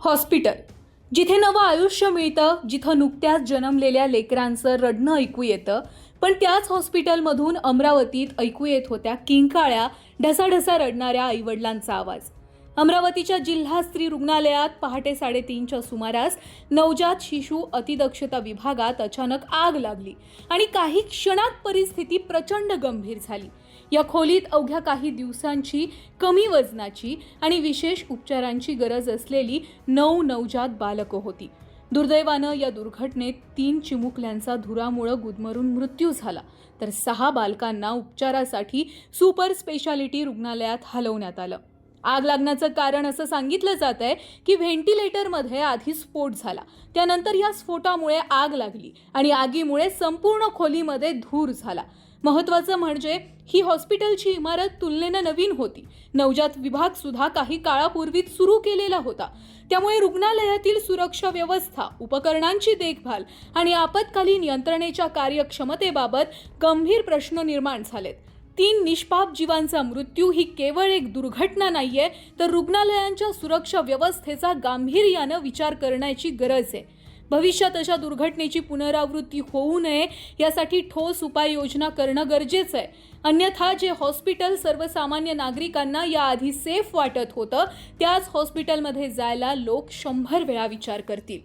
Hospital जिथे नवं आयुष्य मिळतं, जिथं नुकत्याच जन्मलेल्या लेकरांचं रडणं ऐकू येतं, पण त्याच हॉस्पिटलमधून अमरावतीत ऐकू येत होत्या किंकाळ्या ढसाढसा रडणाऱ्या आईवडिलांचा आवाज। अमरावतीच्या जिल्हा स्त्री रुग्णालयात पहाटे 3:30च्या सुमारास नवजात शिशु अतिदक्षता विभागात अचानक आग लागली आणि काही क्षणात परिस्थिती प्रचंड गंभीर झाली। या खोलीत अवघ्या काही दिवसांची कमी वजनाची आणि विशेष उपचारांची गरज असलेली 9 नवजात बालकं होती। दुर्दैवानं या दुर्घटनेत 3 चिमुकल्यांचा धुरामुळे गुदमरून मृत्यू झाला, तर 6 बालकांना उपचारासाठी सुपर स्पेशालिटी रुग्णालयात हलवण्यात आलं। आग लागण्याचं कारण असं सांगितलं जात आहे की व्हेंटिलेटरमध्ये आधी स्फोट झाला, त्यानंतर या स्फोटामुळे आग लागली आणि आगीमुळे संपूर्ण खोलीमध्ये धूर झाला। महत्त्वाचं म्हणजे ही हॉस्पिटलची इमारत तुलनेनं नवीन होती। नवजात विभाग सुद्धा काही काळापूर्वीच सुरू केलेला होता, त्यामुळे रुग्णालयातील सुरक्षा व्यवस्था, उपकरणांची देखभाल आणि आपत्कालीन यंत्रणेच्या कार्यक्षमतेबाबत गंभीर प्रश्न निर्माण झालेत। 3 निष्पाप जीवांचा मृत्यू ही केवळ एक दुर्घटना नाहीये, तर रुग्णालयांच्या सुरक्षा व्यवस्थेचा गांभीर्यानं विचार करण्याची गरज आहे। भविष्यात अशा दुर्घटनेची पुनरावृत्ती होऊ नये यासाठी ठोस उपाययोजना करणं गरजेचं आहे। अन्यथा जे हॉस्पिटल सर्वसामान्य नागरिकांना याआधी सेफ वाटत होतं, त्याच हॉस्पिटलमध्ये जायला लोक 100 वेळा विचार करतील।